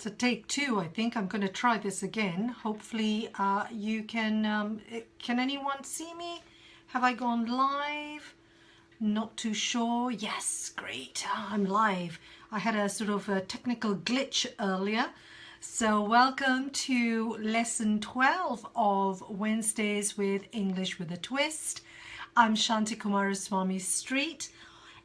So take two, I think. I'm going to try this again. Hopefully you can anyone see me? Have I gone live? Not too sure. Yes, great. I'm live. I had a sort of a technical glitch earlier. So welcome to lesson 12 of Wednesdays with English with a Twist. I'm Shanti Kumaraswamy Street.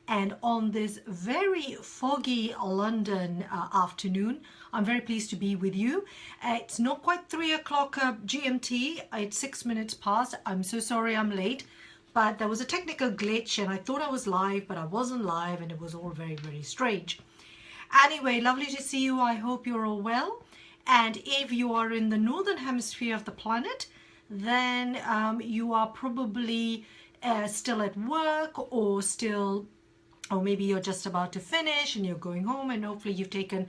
And on this very foggy London afternoon, I'm very pleased to be with you. It's not quite 3 o'clock GMT. It's 6 minutes past. I'm so sorry I'm late, but there was a technical glitch and I thought I was live, but I wasn't live, and it was all very, very strange. Anyway, lovely to see you. I hope you're all well. And if you are in the northern hemisphere of the planet, then you are probably still at work, or maybe you're just about to finish and you're going home, and hopefully you've taken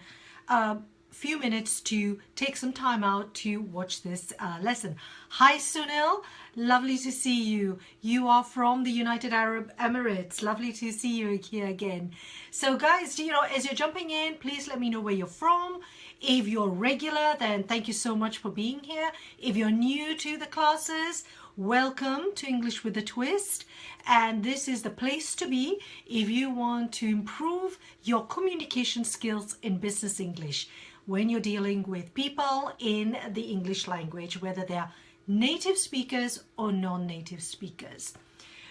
a few minutes to take some time out to watch this lesson. Hi Sunil, lovely to see you. You are from the United Arab Emirates. Lovely to see you here again. So guys, as you're jumping in, please let me know where you're from. If you're regular, then thank you so much for being here. If you're new to the classes, welcome to English with a Twist, and this is the place to be if you want to improve your communication skills in business English when you're dealing with people in the English language, whether they're native speakers or non-native speakers.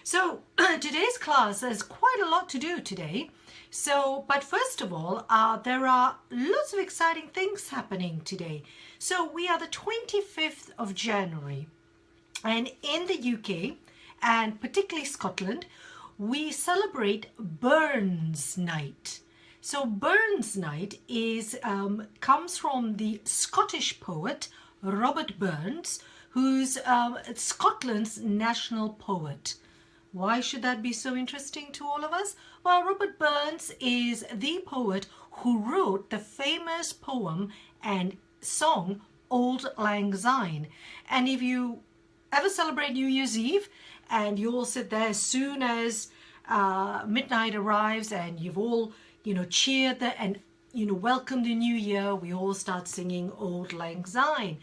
So today's class has quite a lot to do today. But first of all, there are lots of exciting things happening today. So we are the 25th of January. And in the UK, and particularly Scotland, we celebrate Burns Night. So Burns Night comes from the Scottish poet Robert Burns, who's Scotland's national poet. Why should that be so interesting to all of us? Well, Robert Burns is the poet who wrote the famous poem and song Auld Lang Syne. And if you ever celebrate New Year's Eve and you all sit there as soon as midnight arrives and you've all cheered and welcomed the new year, we all start singing Auld Lang Syne,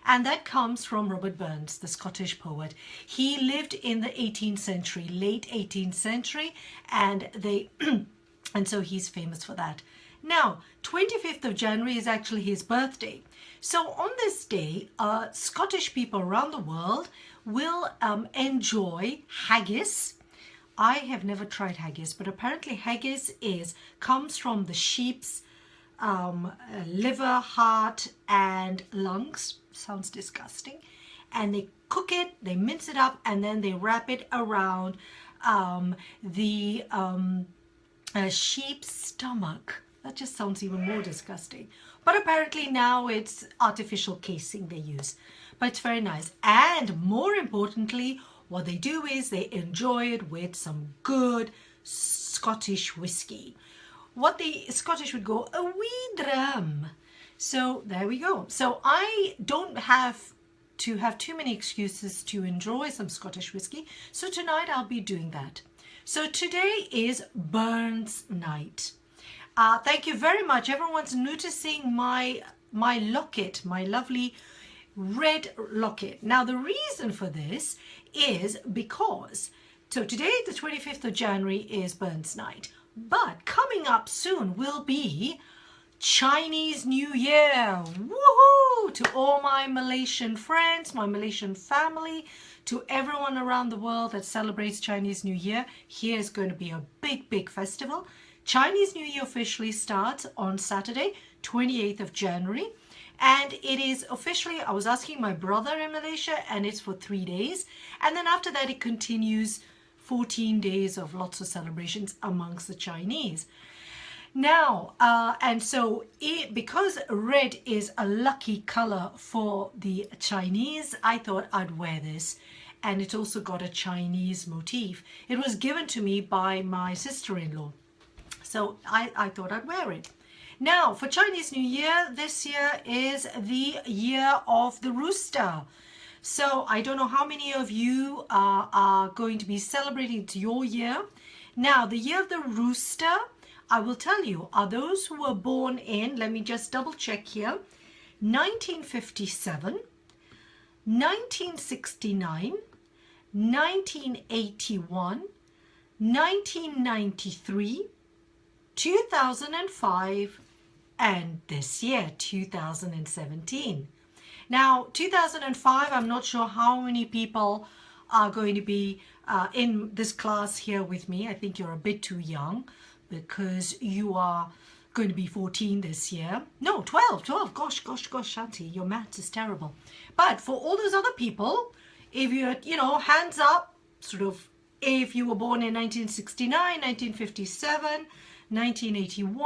and that comes from Robert Burns, the Scottish poet. He lived in the 18th century, late 18th century, and and so he's famous for that. Now, 25th of January is actually his birthday. So on this day, Scottish people around the world will enjoy haggis. I have never tried haggis, but apparently haggis comes from the sheep's liver, heart, and lungs. Sounds disgusting. And they cook it, they mince it up, and then they wrap it around the sheep's stomach. That just sounds even more disgusting. But apparently now it's artificial casing they use. But it's very nice. And more importantly, what they do is they enjoy it with some good Scottish whiskey. What the Scottish would go, a wee dram. So there we go. So I don't have to have too many excuses to enjoy some Scottish whiskey. So tonight I'll be doing that. So today is Burns Night. Thank you very much. Everyone's noticing my locket, my lovely red locket. Now the reason for this is because, so today the 25th of January is Burns Night, but coming up soon will be Chinese New Year. Woohoo! To all my Malaysian friends, my Malaysian family, to everyone around the world that celebrates Chinese New Year, here's going to be a big, big festival. Chinese New Year officially starts on Saturday, 28th of January. And it is officially, I was asking my brother in Malaysia, and it's for 3 days. And then after that, it continues 14 days of lots of celebrations amongst the Chinese. Now, and so because red is a lucky color for the Chinese, I thought I'd wear this. And it also got a Chinese motif. It was given to me by my sister-in-law. So I thought I'd wear it. Now, for Chinese New Year, this year is the year of the Rooster. So I don't know how many of you are going to be celebrating your year. Now, the year of the Rooster, I will tell you, are those who were born in, let me just double check here, 1957, 1969, 1981, 1993, 2005, and this year, 2017. Now, 2005, I'm not sure how many people are going to be in this class here with me. I think you're a bit too young because you are going to be 14 this year. No, 12. Gosh, Shanti, your maths is terrible. But for all those other people, if you're, hands up, sort of, if you were born in 1969, 1957, 1981,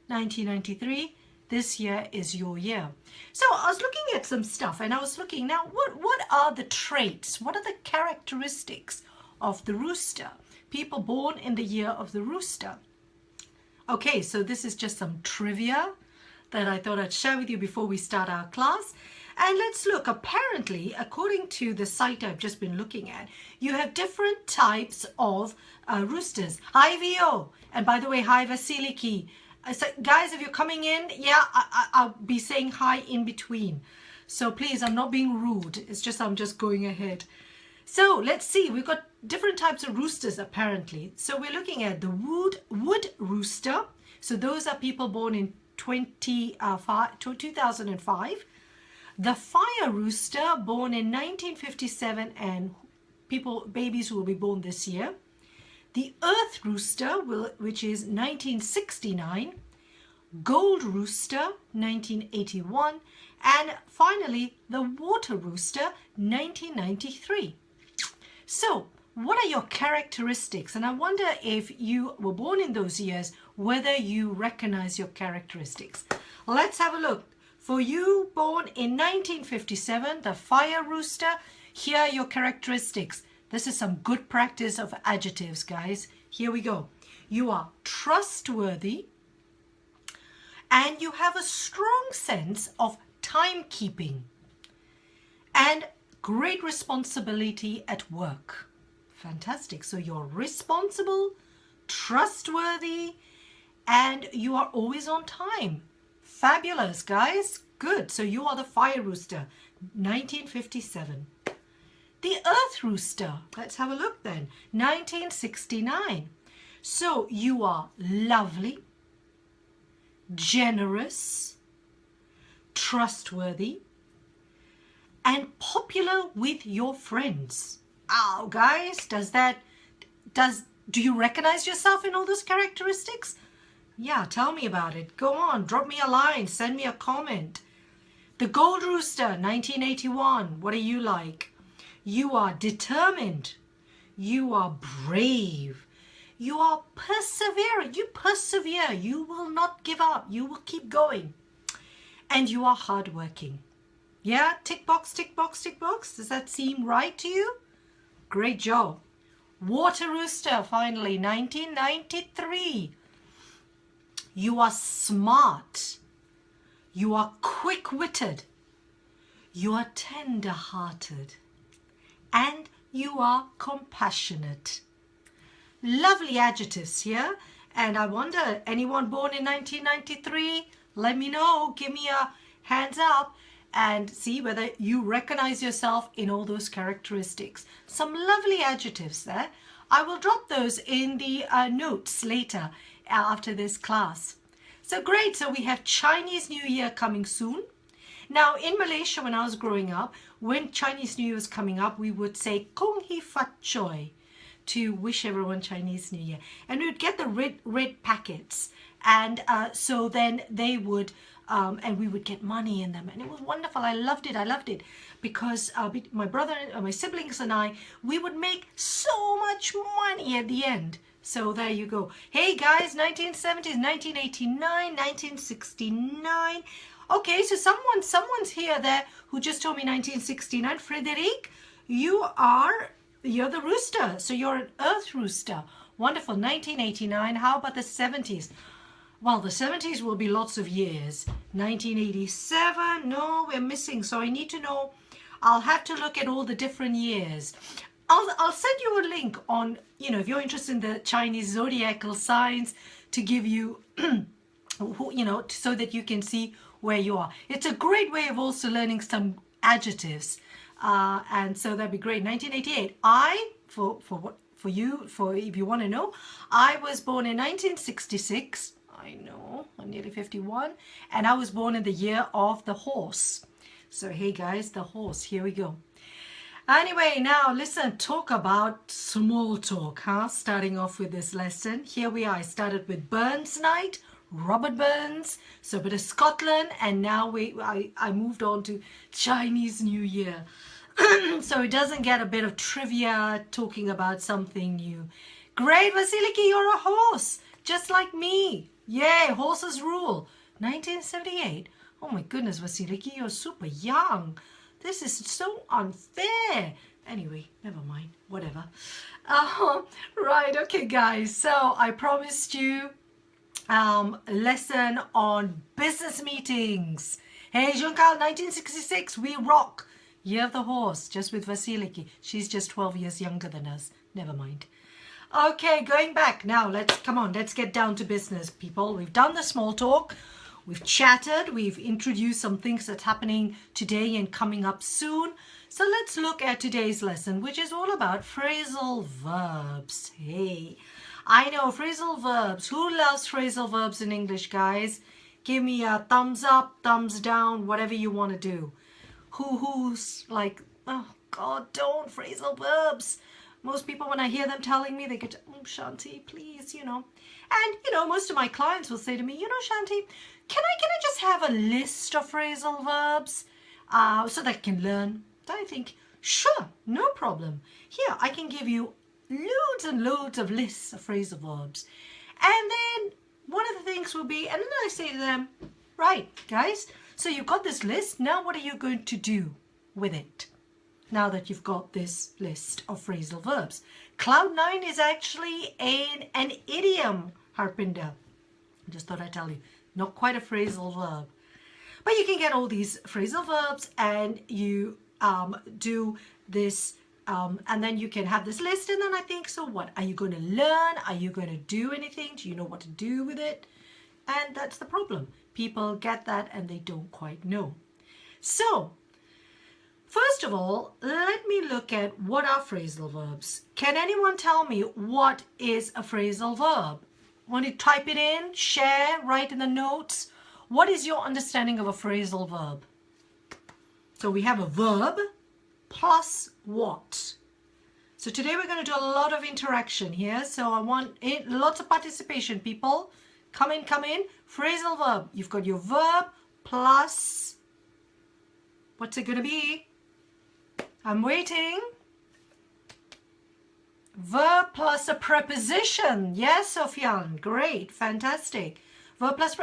1993, this year is your year. So I was looking at some stuff and I was looking now, what are the traits? What are the characteristics of the rooster? People born in the year of the rooster. Okay, so this is just some trivia that I thought I'd share with you before we start our class. And let's look, apparently, according to the site I've just been looking at, you have different types of roosters. Hi, Vio. And by the way, hi, Vasiliki. So guys, if you're coming in, yeah, I'll be saying hi in between. So please, I'm not being rude. It's just I'm just going ahead. So let's see. We've got different types of roosters, apparently. So we're looking at the wood rooster. So those are people born in 2005. The fire rooster, born in 1957, and babies who will be born this year. The earth rooster, which is 1969. Gold rooster, 1981. And finally, the water rooster, 1993. So, what are your characteristics? And I wonder if you were born in those years, whether you recognize your characteristics. Let's have a look. For you born in 1957, the fire rooster, here are your characteristics. This is some good practice of adjectives, guys. Here we go. You are trustworthy and you have a strong sense of timekeeping and great responsibility at work. Fantastic. So you're responsible, trustworthy, and you are always on time. Fabulous, guys. Good. So you are the fire rooster, 1957. The earth rooster, let's have a look then, 1969. So you are lovely, generous, trustworthy, and popular with your friends. Oh, guys, do you recognize yourself in all those characteristics? Yeah, tell me about it. Go on, drop me a line, send me a comment. The gold rooster, 1981. What are you like? You are determined. You are brave. You are perseverant. You persevere. You will not give up. You will keep going. And you are hardworking. Yeah, tick box, tick box, tick box. Does that seem right to you? Great job. Water rooster, finally, 1993. You are smart. You are quick-witted. You are tender-hearted. And you are compassionate. Lovely adjectives here. And I wonder, anyone born in 1993? Let me know. Give me a hands up and see whether you recognize yourself in all those characteristics. Some lovely adjectives there. I will drop those in the notes later after this class. So great. So we have Chinese New Year coming soon. Now in Malaysia, when I was growing up, when Chinese New Year was coming up, we would say Kong Hee Fat Choi to wish everyone Chinese New Year. And we would get the red packets. And so then they would, and we would get money in them. And it was wonderful. I loved it because my brother, my siblings and I, we would make so much money at the end. So there you go. Hey guys, 1970s, 1989, 1969. Okay, so someone's here there who just told me 1969. Frederic, you're the rooster. So you're an earth rooster. Wonderful. 1989. How about the 70s? Well, the 70s will be lots of years. 1987. No, we're missing. So I need to know. I'll have to look at all the different years. I'll send you a link on, if you're interested in the Chinese zodiacal signs, to give you, you know, so that you can see where you are. It's a great way of also learning some adjectives. And so that'd be great. 1988. For if you want to know, I was born in 1966. I know, I'm nearly 51. And I was born in the year of the horse. So hey guys, the horse, here we go. Anyway, now listen, talk about small talk, huh? Starting off with this lesson. Here we are. I started with Burns Night, Robert Burns, so a bit of Scotland, and now I moved on to Chinese New Year. So it doesn't get a bit of trivia talking about something new. Great, Vasiliki, you're a horse, just like me. Yay, horses rule. 1978. Oh my goodness, Vasiliki, you're super young. This is so unfair. Anyway, never mind, whatever. Right, okay guys, so I promised you a lesson on business meetings. Hey, Junkal, 1966, we rock. Year of the horse, just with Vasiliki. She's just 12 years younger than us. Never mind. Okay, going back. Now, let's get down to business, people. We've done the small talk. We've chatted. We've introduced some things that's happening today and coming up soon. So let's look at today's lesson, which is all about phrasal verbs. Hey, I know phrasal verbs. Who loves phrasal verbs in English, guys? Give me a thumbs up, thumbs down, whatever you want to do. Who's like, oh God, don't phrasal verbs. Most people, when I hear them telling me, they get, oh, Shanti, please, you know. And, you know, most of my clients will say to me, you know, Shanti, can I just have a list of phrasal verbs so that I can learn? I think, sure, no problem. Here, I can give you loads and loads of lists of phrasal verbs. And then one of the things will be, and then I say to them, right, guys, so you've got this list. Now what are you going to do with it? Now that you've got this list of phrasal verbs. Cloud 9 is actually an idiom, Harpinder. I just thought I'd tell you. Not quite a phrasal verb. But you can get all these phrasal verbs and you do this and then you can have this list, and then I think, so what? Are you going to learn? Are you going to do anything? Do you know what to do with it? And that's the problem. People get that and they don't quite know. So, first of all, let me look at what are phrasal verbs. Can anyone tell me what is a phrasal verb? Want to type it in, share, write in the notes? What is your understanding of a phrasal verb? So we have a verb plus what? So today we're going to do a lot of interaction here. So I want lots of participation, people. Come in, come in. Phrasal verb. You've got your verb plus, what's it going to be? I'm waiting. Verb plus a preposition. Yes, Sofyan. Great. Fantastic. Verb plus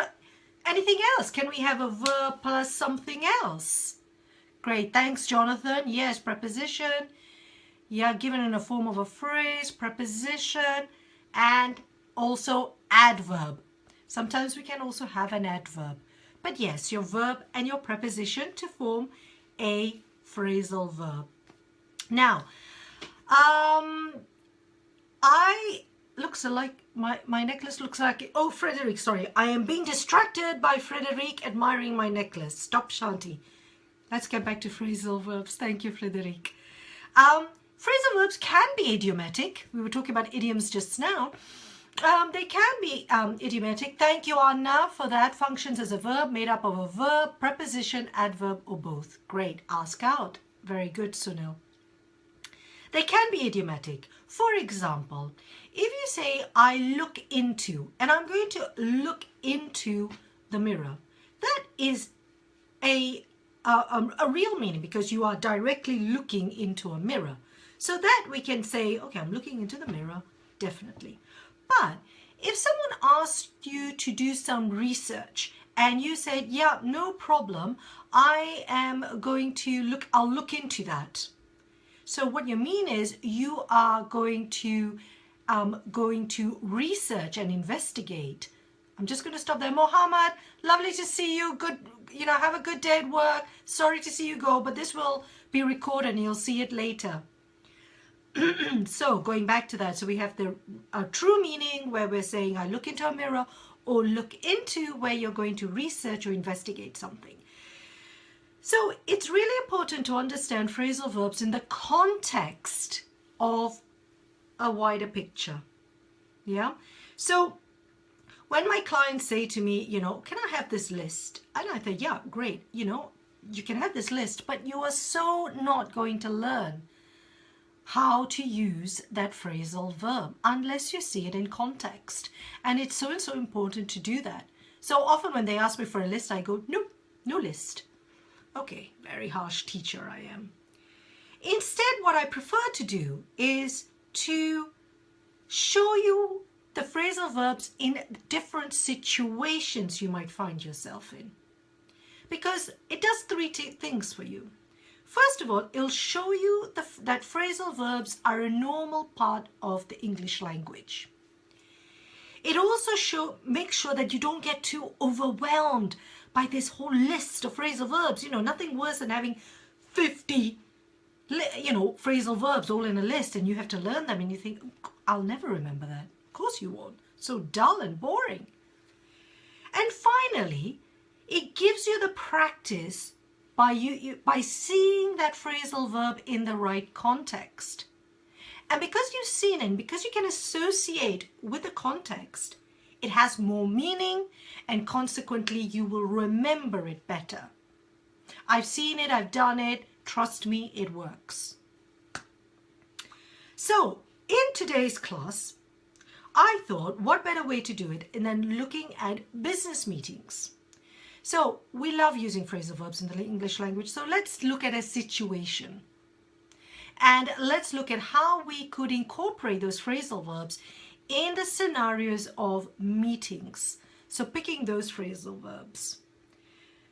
anything else? Can we have a verb plus something else? Great. Thanks, Jonathan. Yes, preposition. Yeah, given in a form of a phrase, preposition, and also adverb. Sometimes we can also have an adverb. But yes, your verb and your preposition to form a phrasal verb. Now, looks like my necklace looks like, oh, Frederick, sorry. I am being distracted by Frederick admiring my necklace. Stop, Shanti. Let's get back to phrasal verbs. Thank you, Frederick. Phrasal verbs can be idiomatic. We were talking about idioms just now. They can be idiomatic. Thank you, Anna, for that. Functions as a verb, made up of a verb, preposition, adverb, or both. Great. Ask out. Very good, Sunil. They can be idiomatic. For example, if you say, I look into, and I'm going to look into the mirror, that is a real meaning because you are directly looking into a mirror. So that we can say, okay, I'm looking into the mirror, definitely. But if someone asked you to do some research and you said, yeah, no problem, I am going to look, I'll look into that. So what you mean is you are going to research and investigate. I'm just going to stop there. Mohammed, lovely to see you. Good, have a good day at work. Sorry to see you go, but this will be recorded and you'll see it later. So going back to that, so we have the true meaning where we're saying I look into a mirror, or look into where you're going to research or investigate something. So it's really important to understand phrasal verbs in the context of a wider picture. Yeah. So when my clients say to me, can I have this list? And I think, yeah, great. You can have this list, but you are so not going to learn how to use that phrasal verb unless you see it in context. And it's so and so important to do that. So often when they ask me for a list, I go, nope, no list. Okay, very harsh teacher I am. Instead, what I prefer to do is to show you the phrasal verbs in different situations you might find yourself in. Because it does three things for you. First of all, it'll show you that phrasal verbs are a normal part of the English language. It also makes sure that you don't get too overwhelmed by this whole list of phrasal verbs. Nothing worse than having 50, phrasal verbs all in a list, and you have to learn them and you think, I'll never remember that. Of course you won't. So dull and boring. And finally, it gives you the practice by seeing that phrasal verb in the right context. And because you've seen it, and because you can associate with the context, it has more meaning, and consequently you will remember it better. I've seen it, I've done it, trust me, it works. So in today's class, I thought what better way to do it than looking at business meetings. So we love using phrasal verbs in the English language. So let's look at a situation. And let's look at how we could incorporate those phrasal verbs in the scenarios of meetings. So picking those phrasal verbs.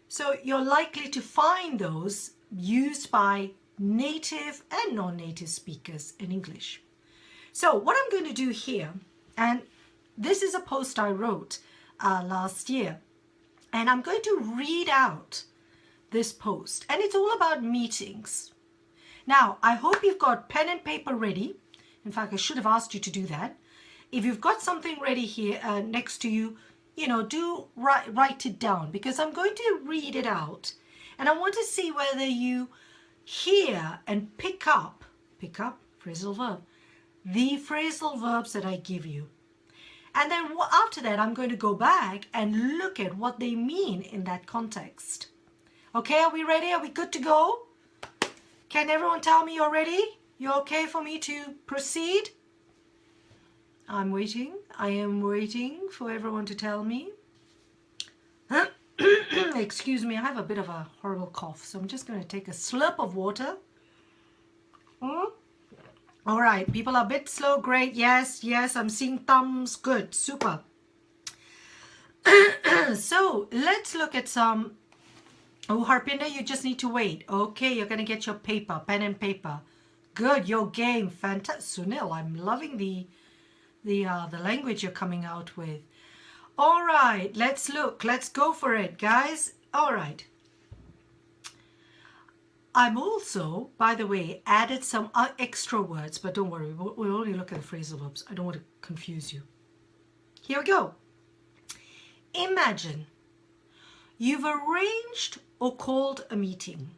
So you're likely to find those used by native and non-native speakers in English. So what I'm going to do here, and this is a post I wrote last year, and I'm going to read out this post, and it's all about meetings. Now, I hope you've got pen and paper ready. In fact, I should have asked you to do that. If you've got something ready here next to you, do write it down, because I'm going to read it out, and I want to see whether you hear and pick up phrasal verb, the phrasal verbs that I give you. And then after that, I'm going to go back and look at what they mean in that context. Okay, are we ready? Are we good to go? Can everyone tell me you're ready? You're okay for me to proceed? I'm waiting. I am waiting for everyone to tell me. Excuse me, I have a bit of a horrible cough, so I'm just going to take a slurp of water. All right, people are a bit slow. Great. Yes, I'm seeing thumbs. Good. Super. So let's look at some. Oh, Harpinder, you just need to wait. Okay, you're going to get your paper, pen and paper. Good, your game. Fantastic. Sunil, I'm loving the language you're coming out with. All right, let's look. Let's go for it, guys. All right. I'm also, by the way, added some extra words, but don't worry, we'll only look at the phrasal verbs. I don't want to confuse you. Here we go. Imagine you've arranged or called a meeting,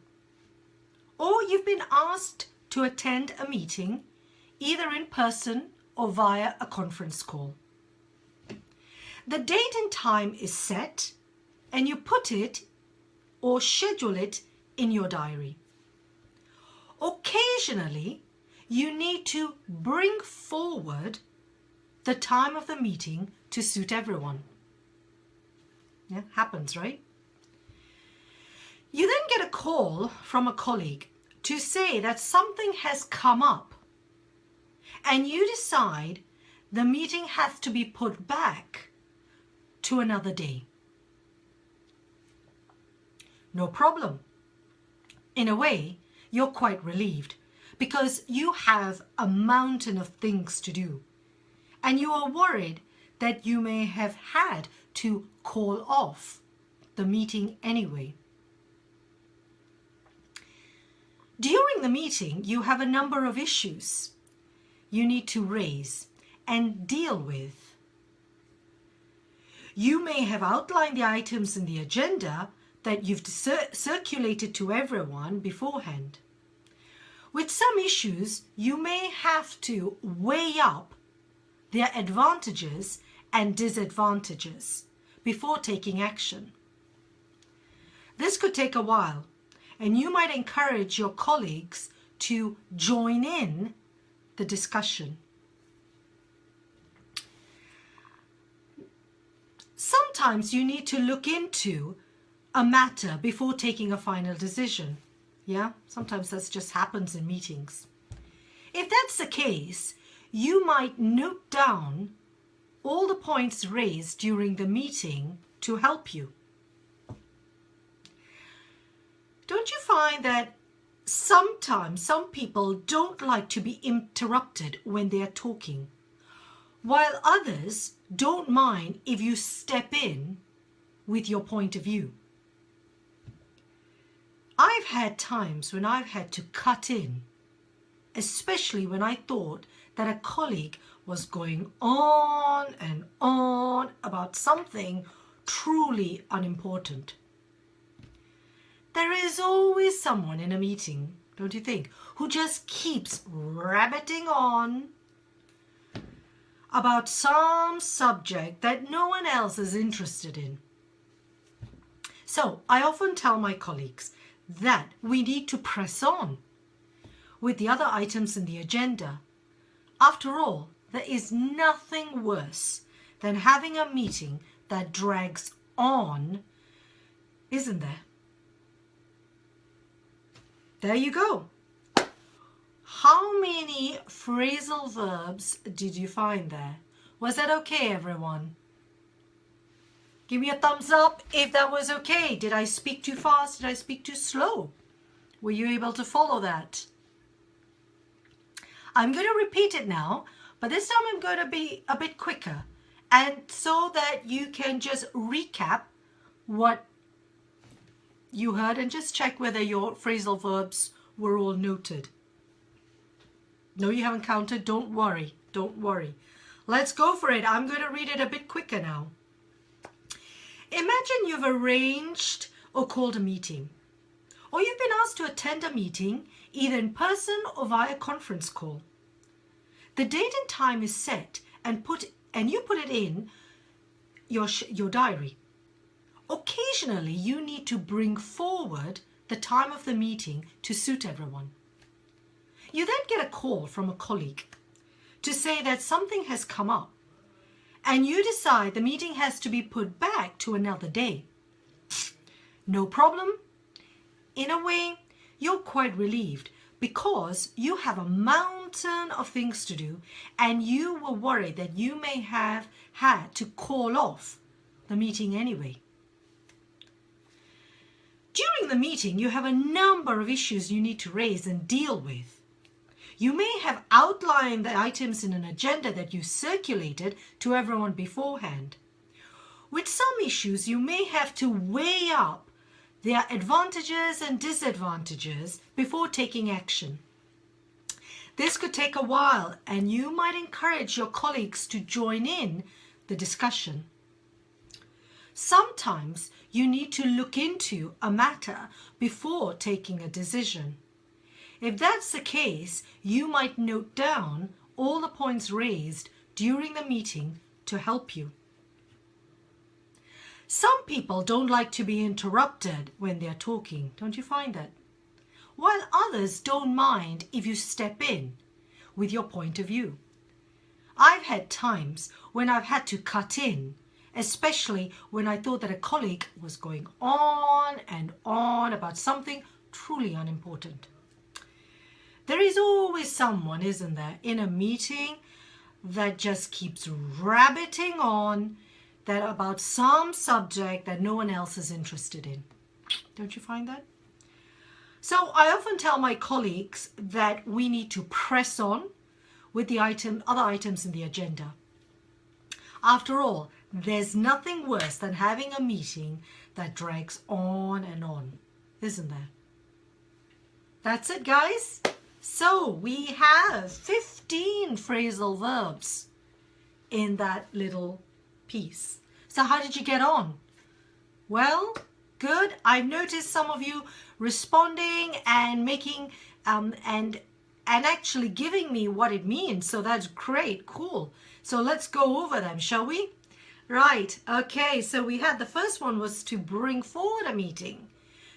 or you've been asked to attend a meeting, either in person or via a conference call. The date and time is set, and you put it or schedule it in your diary. Occasionally, you need to bring forward the time of the meeting to suit everyone. Yeah, happens, right? You then get a call from a colleague to say that something has come up, and you decide the meeting has to be put back to another day. No problem. In a way, you're quite relieved because you have a mountain of things to do, and you are worried that you may have had to call off the meeting anyway. During the meeting, you have a number of issues you need to raise and deal with. You may have outlined the items in the agenda that you've circulated to everyone beforehand. With some issues, you may have to weigh up their advantages and disadvantages before taking action. This could take a while, and you might encourage your colleagues to join in the discussion. Sometimes you need to look into a matter before taking a final decision. Yeah, sometimes that just happens in meetings. If that's the case, you might note down all the points raised during the meeting to help you. Don't you find that sometimes some people don't like to be interrupted when they are talking, while others don't mind if you step in with your point of view? I've had times when I've had to cut in, especially when I thought that a colleague was going on and on about something truly unimportant. There is always someone in a meeting, don't you think, who just keeps rabbiting on about some subject that no one else is interested in. So I often tell my colleagues that we need to press on with the other items in the agenda. After all, there is nothing worse than having a meeting that drags on, isn't there? There you go. How many phrasal verbs did you find there? Was that okay, everyone? Give me a thumbs up if that was okay. Did I speak too fast? Did I speak too slow? Were you able to follow that? I'm going to repeat it now, but this time I'm going to be a bit quicker, and so that you can just recap what you heard and just check whether your phrasal verbs were all noted. No, you haven't counted. Don't worry. Don't worry. Let's go for it. I'm going to read it a bit quicker now. Imagine you've arranged or called a meeting, or you've been asked to attend a meeting either in person or via conference call. The date and time is set and you put it in your diary. Occasionally, you need to bring forward the time of the meeting to suit everyone. You then get a call from a colleague to say that something has come up, and you decide the meeting has to be put back to another day. No problem. In a way, you're quite relieved because you have a mountain of things to do, and you were worried that you may have had to call off the meeting anyway. During the meeting, you have a number of issues you need to raise and deal with. You may have outlined the items in an agenda that you circulated to everyone beforehand. With some issues, you may have to weigh up their advantages and disadvantages before taking action. This could take a while, and you might encourage your colleagues to join in the discussion. Sometimes you need to look into a matter before taking a decision. If that's the case, you might note down all the points raised during the meeting to help you. Some people don't like to be interrupted when they're talking. Don't you find that? While others don't mind if you step in with your point of view. I've had times when I've had to cut in, especially when I thought that a colleague was going on and on about something truly unimportant. There is always someone, isn't there, in a meeting that just keeps rabbiting on that about some subject that no one else is interested in. Don't you find that? So I often tell my colleagues that we need to press on with the other items in the agenda. After all, there's nothing worse than having a meeting that drags on and on, isn't there? That's it, guys. So we have 15 phrasal verbs in that little piece. So how did you get on? Well, good. I've noticed some of you responding and making and actually giving me what it means. So that's great. Cool. So let's go over them, shall we? Right. Okay. So we had the first one was to bring forward a meeting.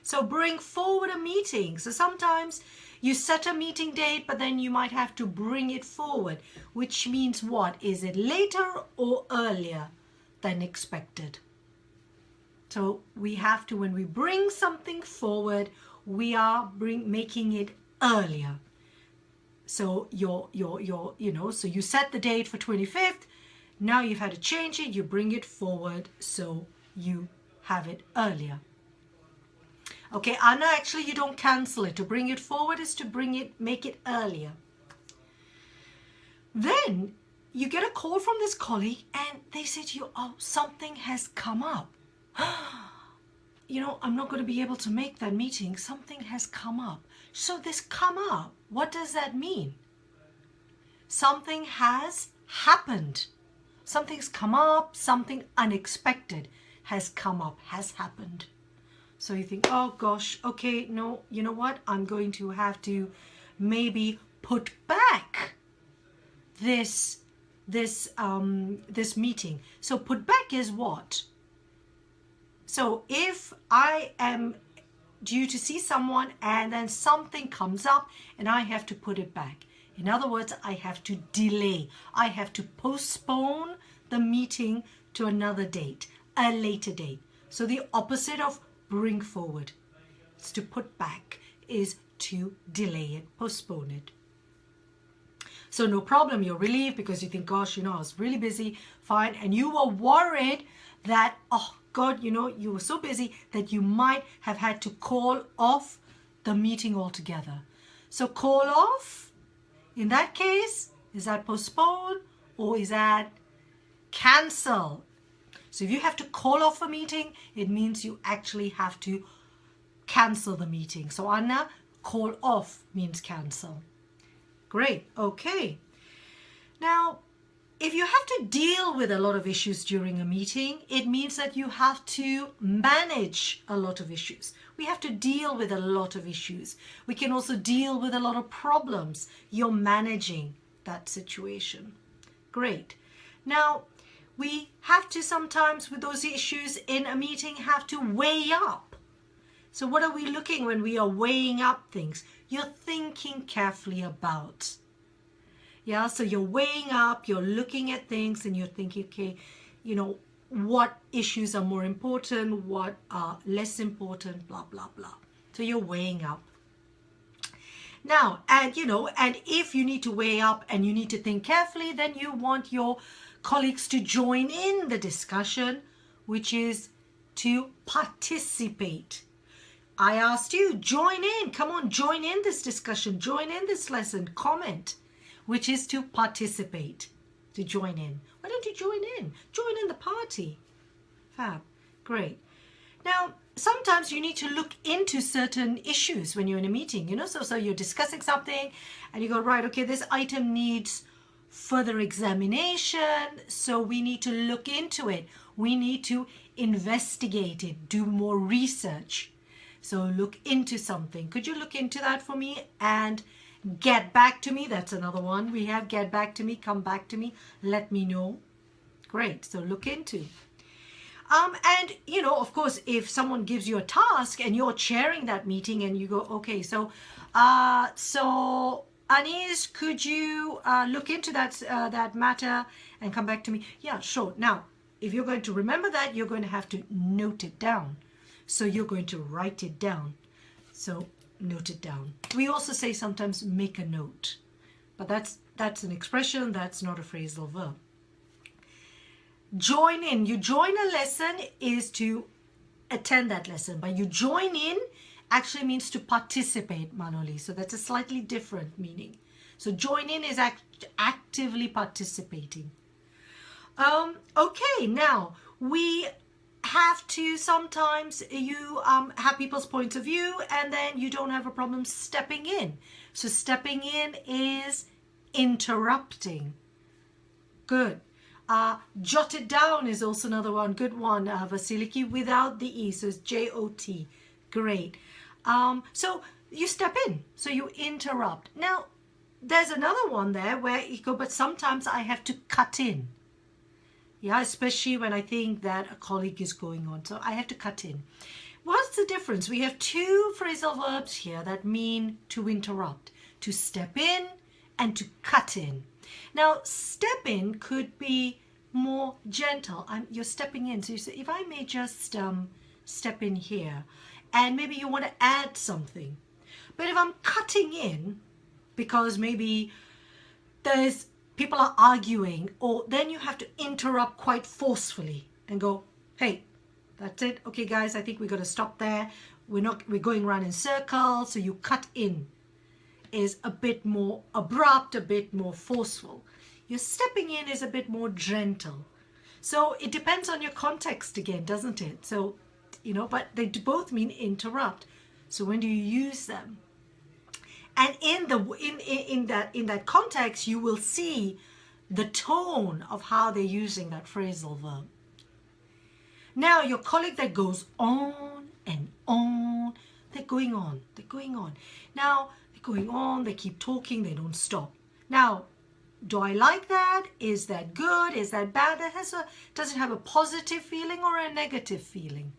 So bring forward a meeting. So sometimes you set a meeting date, but then you might have to bring it forward, which means what? Is it later or earlier than expected? So we have to, when we bring something forward, we are making it earlier. So so you set the date for 25th. Now you've had to change it. You bring it forward, so you have it earlier. Okay, Anna, actually you don't cancel it. To bring it forward is to make it earlier. Then you get a call from this colleague and they say to you, oh, something has come up. I'm not going to be able to make that meeting. Something has come up. So this come up, what does that mean? Something has happened. Something's come up, something unexpected has come up, has happened. So you think, oh gosh, okay, no, you know what? I'm going to have to maybe put back this meeting. So put back is what? So if I am due to see someone and then something comes up and I have to put it back. In other words, I have to delay. I have to postpone the meeting to another date, a later date. So the opposite of bring forward is to put back, is to delay it, postpone it. So no problem, you're relieved because you think, gosh, I was really busy, fine. And you were worried that, oh God, you were so busy that you might have had to call off the meeting altogether. So call off, in that case, is that postpone or is that cancel? So if you have to call off a meeting, it means you actually have to cancel the meeting. So Anna, call off means cancel. Great, okay. Now, if you have to deal with a lot of issues during a meeting, it means that you have to manage a lot of issues. We have to deal with a lot of issues. We can also deal with a lot of problems. You're managing that situation. Great. Now, we have to sometimes, with those issues in a meeting, have to weigh up. So what are we looking when we are weighing up things? You're thinking carefully about. Yeah, so you're weighing up, you're looking at things and you're thinking, okay, what issues are more important, what are less important, blah, blah, blah. So you're weighing up. Now, and if you need to weigh up and you need to think carefully, then you want your colleagues to join in the discussion, which is to participate. I asked you, join in, come on, join in this discussion, join in this lesson, comment, which is to participate, to join in. Why don't you join in? Join in the party. Fab, great. Now, sometimes you need to look into certain issues when you're in a meeting, so you're discussing something and you go, right, okay, this item needs further examination, so we need to look into it. We need to investigate it, do more research. So look into something. Could you look into that for me and get back to me? That's another one. We have get back to me, come back to me, let me know. Great. So look into. And, of course, if someone gives you a task and you're chairing that meeting and you go, okay, so Anis, could you look into that matter and come back to me? Yeah, sure. Now, if you're going to remember that, you're going to have to note it down. So you're going to write it down. So note it down. We also say sometimes make a note, but that's an expression, that's not a phrasal verb. Join in. You join a lesson is to attend that lesson, but you join in actually means to participate, Manoli. So that's a slightly different meaning. So join in is actively participating. Okay, now we have to sometimes you have people's points of view, and then you don't have a problem stepping in. So stepping in is interrupting. Good. Jot it down is also another one. Good one, Vasiliki, without the E. So it's J-O-T. Great. So you step in. So you interrupt. Now, there's another one there where you go, but sometimes I have to cut in. Yeah, especially when I think that a colleague is going on. So I have to cut in. What's the difference? We have two phrasal verbs here that mean to interrupt. To step in and to cut in. Now, step in could be more gentle. You're stepping in. So you say, if I may just step in here, and maybe you want to add something. But if I'm cutting in, because maybe people are arguing, or then you have to interrupt quite forcefully and go, hey, that's it. Okay, guys, I think we're going to stop there. We're going around in circles. So you cut in is a bit more abrupt, a bit more forceful. Your stepping in is a bit more gentle. So it depends on your context again, doesn't it? So, but they both mean interrupt. So when do you use them? And in that context, you will see the tone of how they're using that phrasal verb. Now, your colleague that goes on and on, they're going on. Now, they're going on, they keep talking, they don't stop. Now, do I like that? Is that good? Is that bad? Does it have a positive feeling or a negative feeling?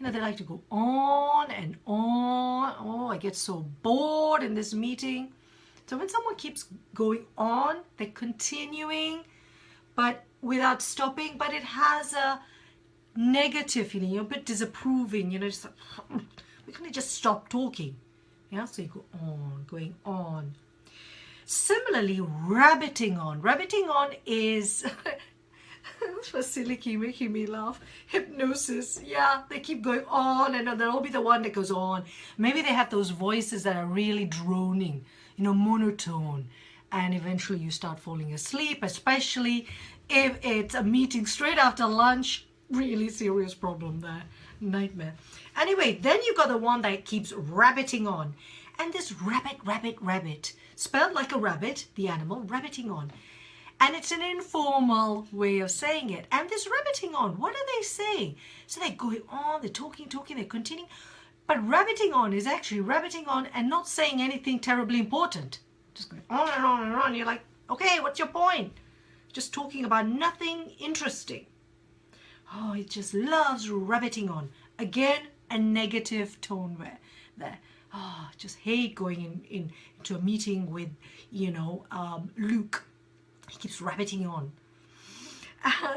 They like to go on and on. Oh, I get so bored in this meeting. So when someone keeps going on, they're continuing, but without stopping, but it has a negative feeling. You're a bit disapproving, just like, we can't just stop talking. Yeah, so you go on, going on. Similarly, rabbiting on. Rabbiting on is... Vasiliki making me laugh. Hypnosis. Yeah, they keep going on and there'll be the one that goes on. Maybe they have those voices that are really droning, monotone. And eventually you start falling asleep, especially if it's a meeting straight after lunch. Really serious problem there. Nightmare. Anyway, then you've got the one that keeps rabbiting on. And this rabbit, spelled like a rabbit, the animal, rabbiting on. And it's an informal way of saying it. And this rabbiting on, what are they saying? So they're going on, they're talking, they're continuing. But rabbiting on is actually rabbiting on and not saying anything terribly important. Just going on and on and on. You're like, okay, what's your point? Just talking about nothing interesting. Oh, it just loves rabbiting on. Again, a negative tone there. Oh, just hate going into a meeting with, Luke. He keeps rabbiting on.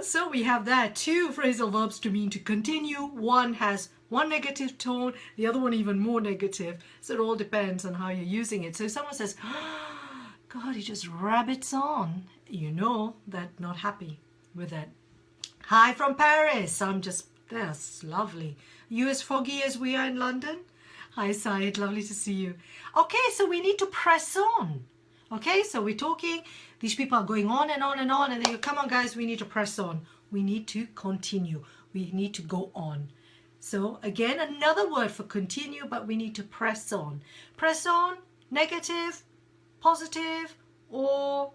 So we have that. Two phrasal verbs to mean to continue. One has one negative tone, the other one even more negative. So it all depends on how you're using it. So if someone says, oh, God, he just rabbits on, you know that not happy with that. Hi from Paris. That's lovely. You as foggy as we are in London? Hi, Said. Lovely to see you. Okay, so we need to press on. Okay, so we're talking, these people are going on and on and on, and they go, come on guys, we need to press on. We need to continue. We need to go on. So again, another word for continue, but we need to press on. Press on, negative, positive, or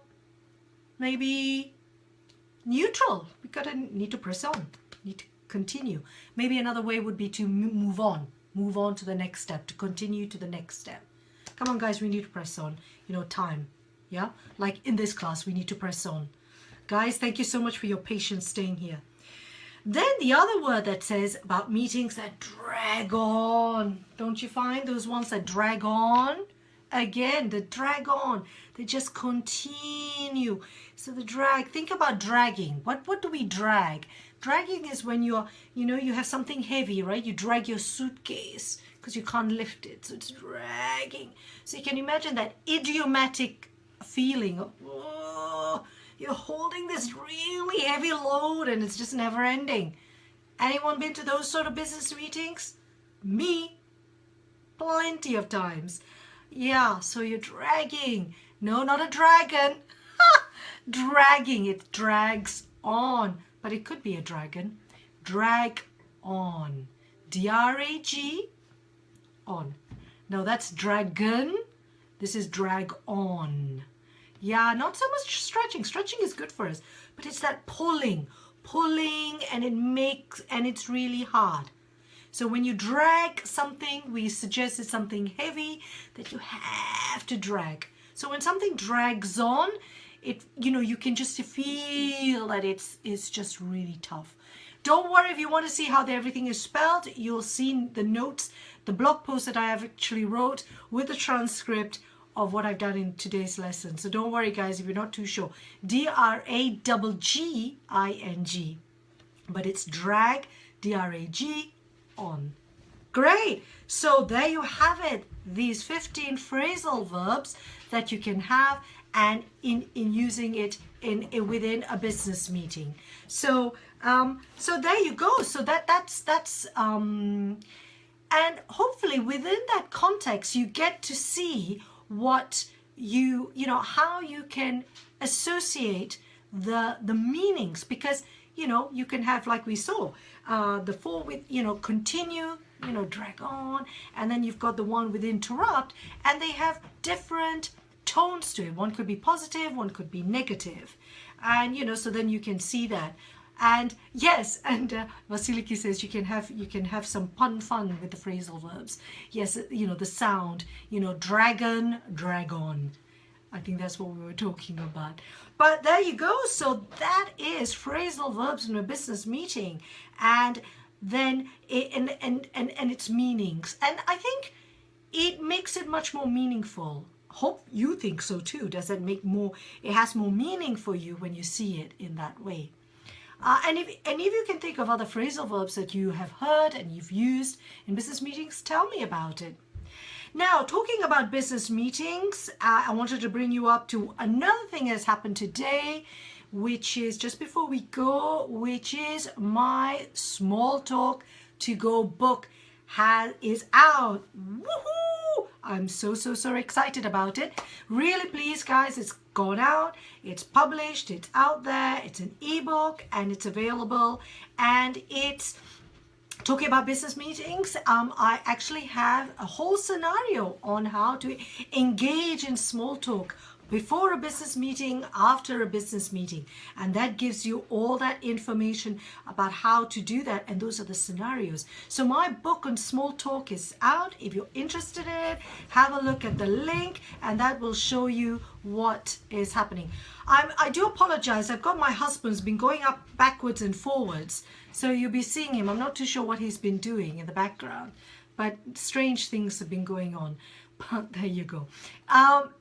maybe neutral. Need to press on, need to continue. Maybe another way would be to move on to the next step, to continue to the next step. Come on guys, we need to press on. Time. Yeah, like in this class, we need to press on. Guys, thank you so much for your patience staying here. Then the other word that says about meetings that drag on. Don't you find those ones that drag on? Again, the drag on. They just continue. So the drag, think about dragging. What do we drag? Dragging is when you have something heavy, right? You drag your suitcase because you can't lift it. So it's dragging. So you can imagine that idiomatic feeling of, oh, you're holding this really heavy load and it's just never ending. Anyone been to those sort of business meetings? Me, plenty of times. Yeah, so you're dragging. No, not a dragon. Dragging, it drags on. But it could be a dragon. drag on. D-R-A-G, on. Now that's dragon. This is drag on. Yeah, not so much stretching. Stretching is good for us, but it's that pulling, and it's really hard. So when you drag something, we suggest it's something heavy that you have to drag. So when something drags on, you can just feel that it's just really tough. Don't worry, if you want to see how everything is spelled, you'll see the notes, the blog post that I have actually wrote with the transcript of what I've done in today's lesson. So don't worry, guys, if you're not too sure. D-R-A-G-G-I-N-G. But it's drag, D-R-A-G, on. Great. So there you have it. These 15 phrasal verbs that you can have and in using it within a business meeting. So there you go. So that's and hopefully within that context you get to see what how you can associate the meanings, because you can have, like we saw, the four with continue, drag on, and then you've got the one with interrupt, and they have different tones to it. One could be positive, one could be negative, and so then you can see that. And yes, and Vasiliki says you can have some fun with the phrasal verbs. Yes, the sound, dragon, drag on. I think that's what we were talking about. But there you go. So that is phrasal verbs in a business meeting, and then and its meanings. And I think it makes it much more meaningful. Hope you think so too. Does it make more? It has more meaning for you when you see it in that way. And if you can think of other phrasal verbs that you have heard and you've used in business meetings, tell me about it. Now, talking about business meetings, I wanted to bring you up to another thing that's happened today, which is just before we go, which is my Small Talk to Go book is out. Woohoo! I'm so excited about it. Really pleased, guys. It's gone out, it's published, it's out there, it's an ebook, and it's available, and it's talking about business meetings. I actually have a whole scenario on how to engage in small talk before a business meeting, after a business meeting, and that gives you all that information about how to do that, and those are the scenarios. So my book on small talk is out. If you're interested in it, have a look at the link, and that will show you what is happening. I do apologize. I've got my husband's been going up backwards and forwards, so you'll be seeing him. I'm not too sure what he's been doing in the background, but strange things have been going on. But there you go.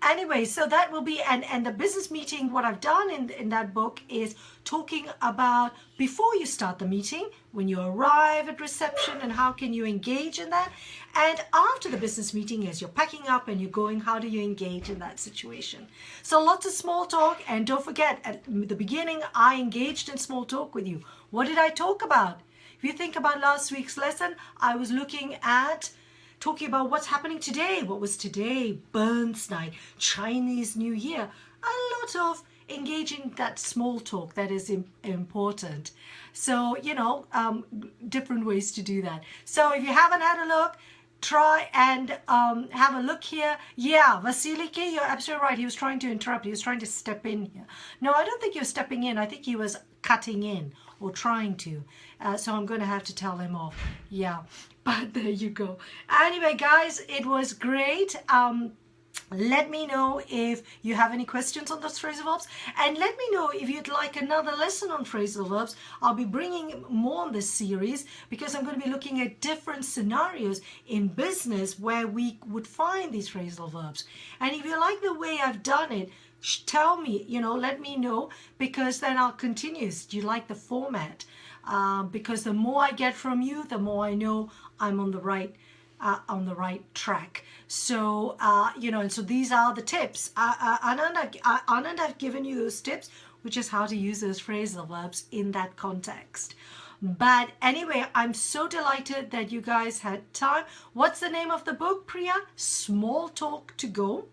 Anyway, so that will be, and the business meeting, what I've done in that book is talking about before you start the meeting, when you arrive at reception, and how can you engage in that, and after the business meeting, as you're packing up and you're going, how do you engage in that situation. So lots of small talk, and don't forget, at the beginning I engaged in small talk with you. What did I talk about? If you think about last week's lesson, I was looking at talking about what's happening today. What was today? Burns night, Chinese New Year. A lot of engaging that small talk that is important. So, different ways to do that. So if you haven't had a look, try and have a look here. Yeah, Vasiliki, you're absolutely right. He was trying to interrupt. He was trying to step in here. No, I don't think he was stepping in. I think he was cutting in or trying to. So I'm going to have to tell him off. Yeah. But there you go. Anyway, guys, it was great. Let me know if you have any questions on those phrasal verbs, and let me know if you'd like another lesson on phrasal verbs. I'll be bringing more on this series because I'm going to be looking at different scenarios in business where we would find these phrasal verbs. And if you like the way I've done it, tell me, let me know, because then I'll continue. Do you like the format? Because the more I get from you, the more I know I'm on the right track. So and so these are the tips. Anand, I've given you those tips, which is how to use those phrasal verbs in that context. But anyway, I'm so delighted that you guys had time. What's the name of the book, Priya? Small Talk to Go.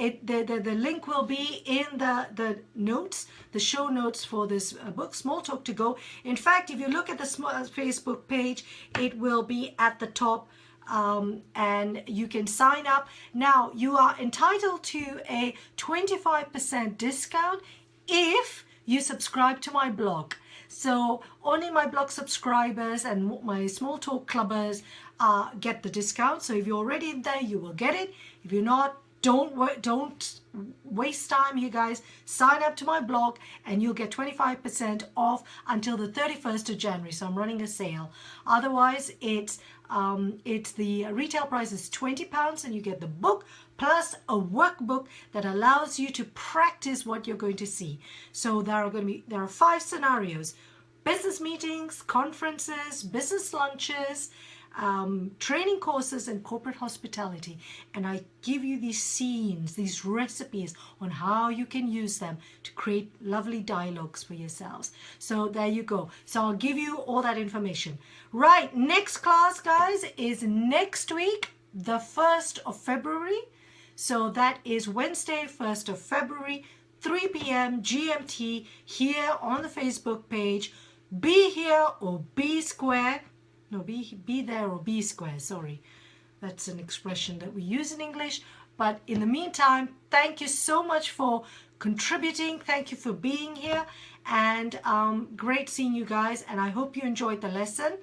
The link will be in the notes, the show notes for this book, Small Talk to Go. In fact, if you look at the Facebook page, it will be at the top, and you can sign up. Now, you are entitled to a 25% discount if you subscribe to my blog. So only my blog subscribers and my Small Talk clubbers get the discount. So if you're already in there, you will get it. If you're not, don't waste time, you guys. Sign up to my blog and you'll get 25% off until the 31st of January. So I'm running a sale. Otherwise, it's the retail price is £20 and you get the book plus a workbook that allows you to practice what you're going to see. So there are 5 scenarios: business meetings, conferences, business lunches, training courses, and corporate hospitality. And I give you these scenes, these recipes on how you can use them to create lovely dialogues for yourselves. So there you go. So I'll give you all that information. Right, next class, guys, is next week, the 1st of February. So that is Wednesday, 1st of February, 3 p.m. GMT, here on the Facebook page. Be here or be square. No, be there or be square, sorry. That's an expression that we use in English. But in the meantime, thank you so much for contributing. Thank you for being here. And great seeing you guys. And I hope you enjoyed the lesson.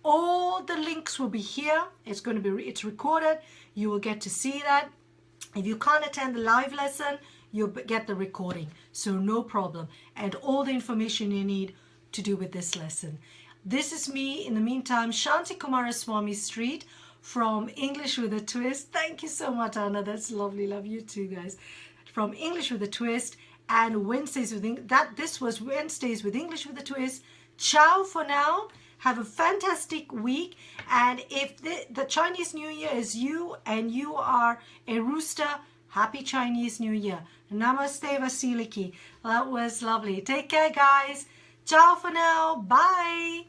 All the links will be here. It's recorded. You will get to see that. If you can't attend the live lesson, you'll get the recording. So no problem. And all the information you need to do with this lesson. This is me, in the meantime, Shanti Kumaraswamy Street from English with a Twist. Thank you so much, Anna. That's lovely. Love you too, guys. From English with a Twist and Wednesdays with English. This was Wednesdays with English with a Twist. Ciao for now. Have a fantastic week. And if the Chinese New Year is you and you are a rooster, happy Chinese New Year. Namaste Vasiliki. That was lovely. Take care, guys. Ciao for now. Bye.